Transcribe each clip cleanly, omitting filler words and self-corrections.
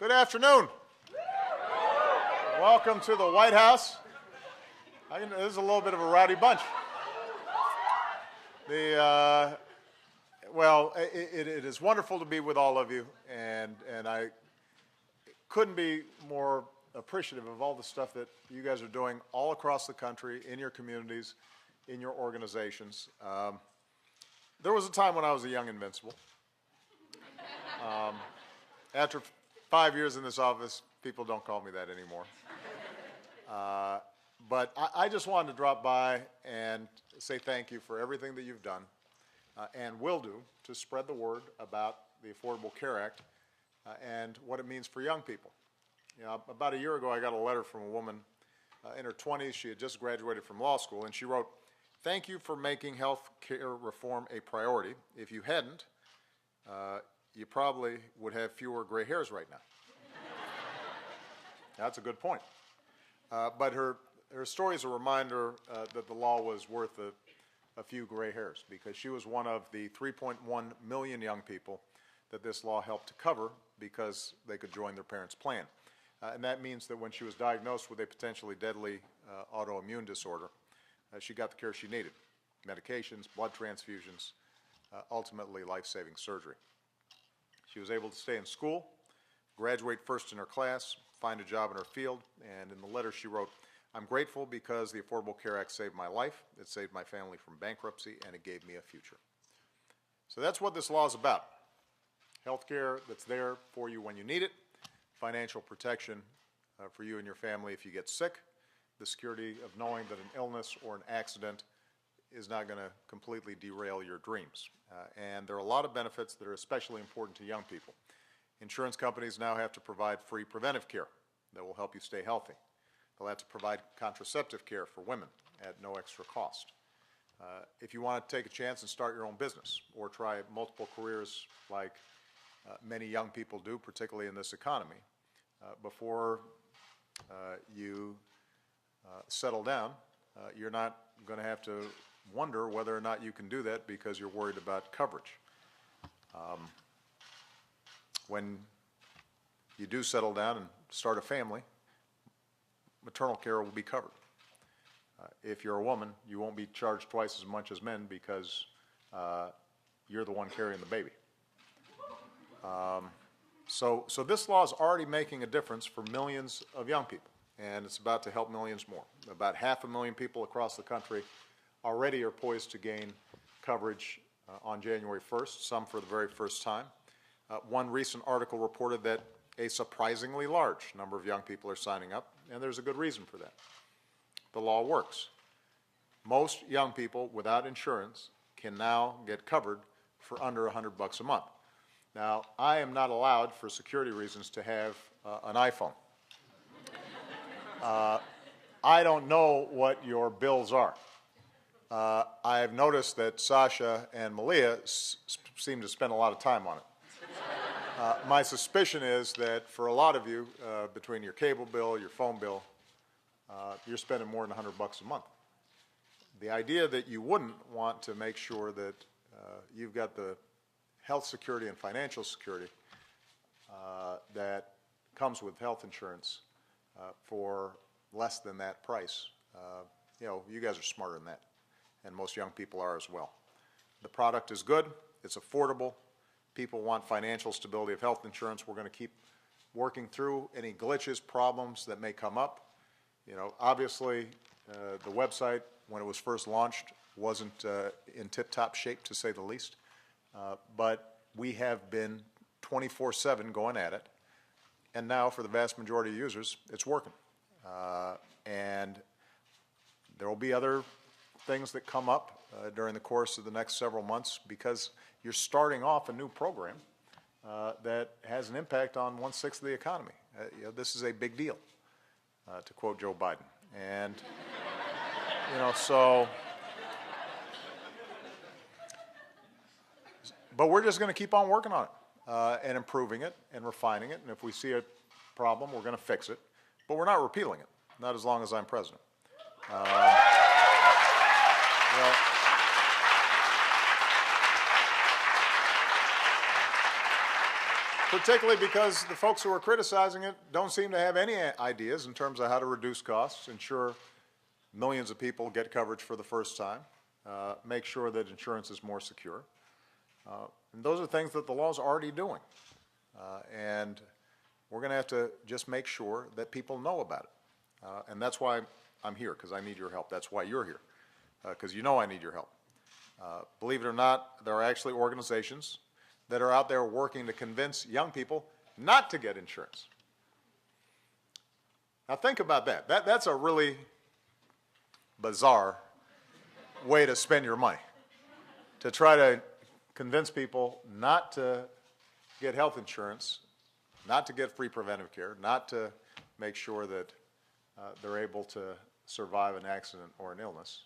Good afternoon. Welcome to the White House. This is a little bit of a rowdy bunch. It is wonderful to be with all of you, and I couldn't be more appreciative of all the stuff that you guys are doing all across the country, in your communities, in your organizations. There was a time when I was a young invincible. After 5 years in this office, people don't call me that anymore. But I just wanted to drop by and say thank you for everything that you've done and will do to spread the word about the Affordable Care Act and what it means for young people. You know, about a year ago, I got a letter from a woman in her 20s. She had just graduated from law school, and she wrote, "Thank you for making health care reform a priority. If you hadn't, you probably would have fewer gray hairs right now." That's a good point. But her story is a reminder that the law was worth a few gray hairs, because she was one of the 3.1 million young people that this law helped to cover because they could join their parents' plan. And that means that when she was diagnosed with a potentially deadly autoimmune disorder, she got the care she needed: medications, blood transfusions, ultimately life-saving surgery. She was able to stay in school, graduate first in her class, find a job in her field, and in the letter she wrote, "I'm grateful because the Affordable Care Act saved my life, it saved my family from bankruptcy, and it gave me a future." So that's what this law is about. Health care that's there for you when you need it, financial protection for you and your family if you get sick, the security of knowing that an illness or an accident is not going to completely derail your dreams. And there are a lot of benefits that are especially important to young people. Insurance companies now have to provide free preventive care that will help you stay healthy. They'll have to provide contraceptive care for women at no extra cost. If you want to take a chance and start your own business or try multiple careers like many young people do, particularly in this economy, before you settle down, you're not going to have to wonder whether or not you can do that because you're worried about coverage. When you do settle down and start a family, maternal care will be covered. If you're a woman, you won't be charged twice as much as men because you're the one carrying the baby. So this law is already making a difference for millions of young people, and it's about to help millions more. About 500,000 people across the country already are poised to gain coverage on January 1st, some for the very first time. One recent article reported that a surprisingly large number of young people are signing up, and there's a good reason for that. The law works. Most young people without insurance can now get covered for under $100 a month. Now, I am not allowed, for security reasons, to have an iPhone. I don't know what your bills are. I have noticed that Sasha and Malia seem to spend a lot of time on it. My suspicion is that for a lot of you, between your cable bill, your phone bill, you're spending more than $100 a month. The idea that you wouldn't want to make sure that you've got the health security and financial security that comes with health insurance for less than that price, you guys are smarter than that, and most young people are as well. The product is good, it's affordable, people want financial stability of health insurance. We're going to keep working through any glitches, problems that may come up. Obviously, the website, when it was first launched, wasn't in tip-top shape, to say the least. But we have been 24/7 going at it, and now for the vast majority of users, it's working. And there will be other things that come up during the course of the next several months, because you're starting off a new program that has an impact on 1/6 of the economy. This is a big deal, to quote Joe Biden. And, but we're just going to keep on working on it and improving it and refining it. And if we see a problem, we're going to fix it. But we're not repealing it, not as long as I'm president. particularly because the folks who are criticizing it don't seem to have any ideas in terms of how to reduce costs, ensure millions of people get coverage for the first time, make sure that insurance is more secure. And those are things that the law is already doing. And we're going to have to just make sure that people know about it. And that's why I'm here, because I need your help. That's why you're here, because you know I need your help. Believe it or not, there are actually organizations that are out there working to convince young people not to get insurance. Now think about that. That's a really bizarre way to spend your money, to try to convince people not to get health insurance, not to get free preventive care, not to make sure that they're able to survive an accident or an illness.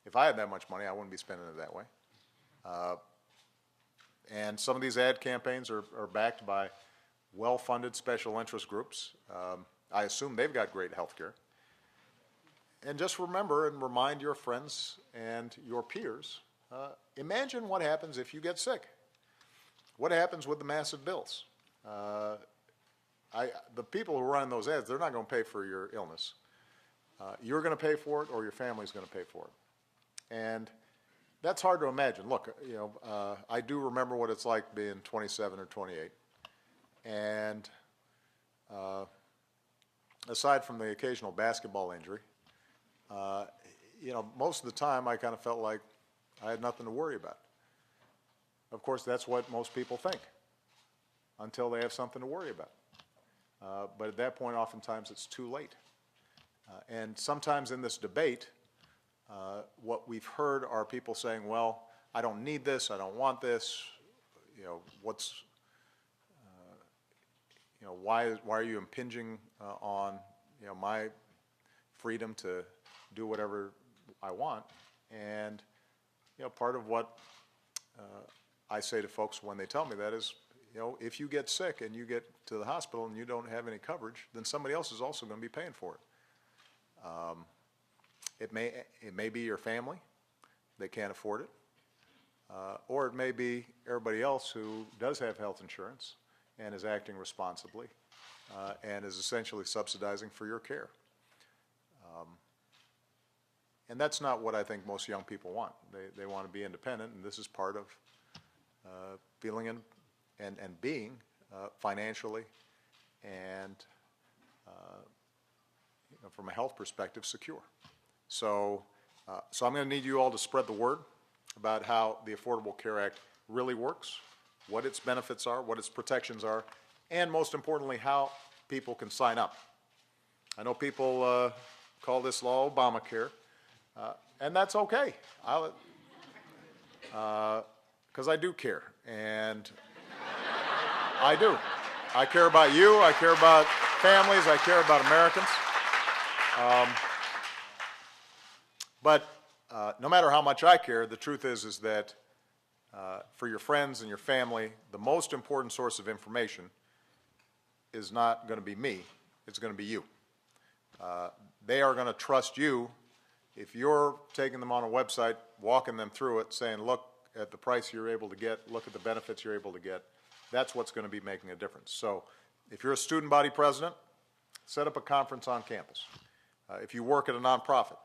If I had that much money, I wouldn't be spending it that way. And some of these ad campaigns are backed by well-funded special interest groups. I assume they've got great health care. And just remember and remind your friends and your peers, imagine what happens if you get sick. What happens with the massive bills? The people who run those ads, they're not going to pay for your illness. You're going to pay for it, or your family's going to pay for it. And that's hard to imagine. Look, I do remember what it's like being 27 or 28. And aside from the occasional basketball injury, most of the time I kind of felt like I had nothing to worry about. Of course, that's what most people think until they have something to worry about. But at that point, oftentimes, it's too late. And sometimes in this debate, what we've heard are people saying, well, I don't need this, I don't want this, why are you impinging on, my freedom to do whatever I want? And, part of what I say to folks when they tell me that is, if you get sick and you get to the hospital and you don't have any coverage, then somebody else is also going to be paying for it. It may be your family, they can't afford it, or it may be everybody else who does have health insurance and is acting responsibly and is essentially subsidizing for your care. And that's not what I think most young people want. They want to be independent, and this is part of feeling and being financially and from a health perspective secure. So I'm going to need you all to spread the word about how the Affordable Care Act really works, what its benefits are, what its protections are, and most importantly, how people can sign up. I know people call this law Obamacare, and that's okay, because I do care, and I do. I care about you, I care about families, I care about Americans. But no matter how much I care, the truth is that for your friends and your family, the most important source of information is not going to be me, it's going to be you. They are going to trust you if you're taking them on a website, walking them through it, saying, look at the price you're able to get, look at the benefits you're able to get. That's what's going to be making a difference. So if you're a student body president, set up a conference on campus. If you work at a nonprofit,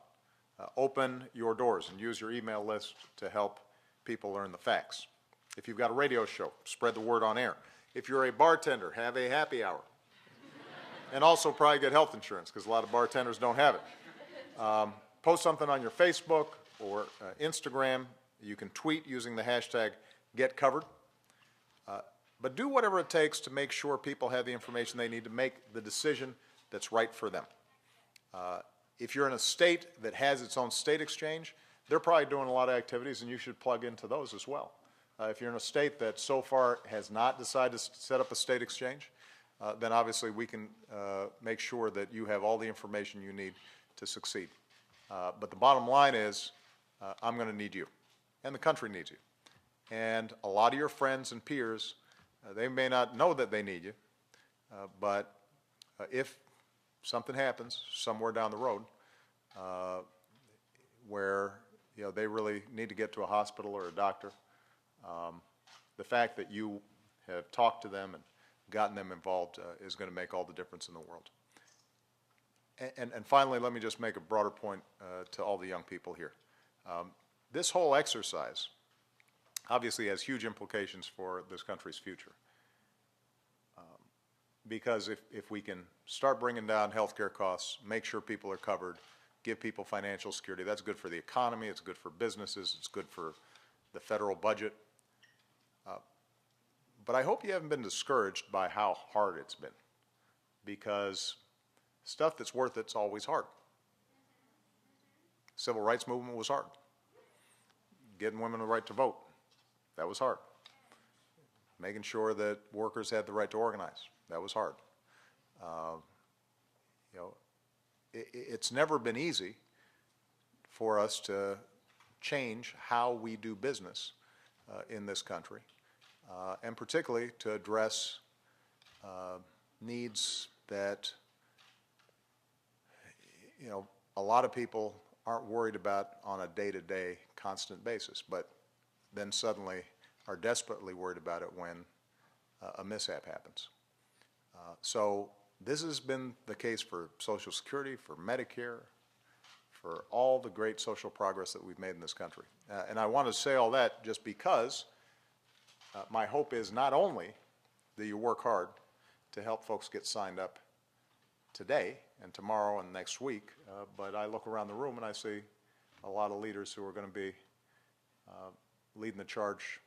open your doors and use your email list to help people learn the facts. If you've got a radio show, spread the word on air. If you're a bartender, have a happy hour. And also probably get health insurance, because a lot of bartenders don't have it. Post something on your Facebook or Instagram. You can tweet using the hashtag #GetCovered. But do whatever it takes to make sure people have the information they need to make the decision that's right for them. If you're in a state that has its own state exchange, they're probably doing a lot of activities, and you should plug into those as well. If you're in a state that so far has not decided to set up a state exchange, then obviously we can make sure that you have all the information you need to succeed. But the bottom line is, I'm going to need you, and the country needs you. And a lot of your friends and peers, they may not know that they need you, but if something happens somewhere down the road where they really need to get to a hospital or a doctor, the fact that you have talked to them and gotten them involved is going to make all the difference in the world. And finally, let me just make a broader point to all the young people here. This whole exercise obviously has huge implications for this country's future. Because if we can start bringing down healthcare costs, make sure people are covered, give people financial security, that's good for the economy, it's good for businesses, it's good for the federal budget. But I hope you haven't been discouraged by how hard it's been, because stuff that's worth it's always hard. Civil rights movement was hard. Getting women the right to vote, that was hard. Making sure that workers had the right to organize, that was hard. You know, it's never been easy for us to change how we do business in this country, and particularly to address needs that, you know, a lot of people aren't worried about on a day-to-day constant basis, but then suddenly are desperately worried about it when a mishap happens. So this has been the case for Social Security, for Medicare, for all the great social progress that we've made in this country. And I want to say all that just because my hope is not only that you work hard to help folks get signed up today and tomorrow and next week, but I look around the room and I see a lot of leaders who are going to be leading the charge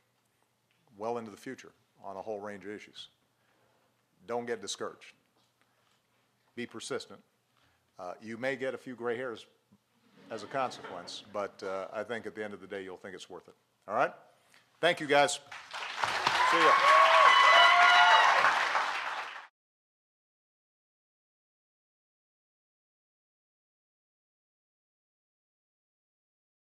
well into the future on a whole range of issues. Don't get discouraged. Be persistent. You may get a few gray hairs as a consequence, but I think at the end of the day you'll think it's worth it. All right? Thank you, guys. See ya.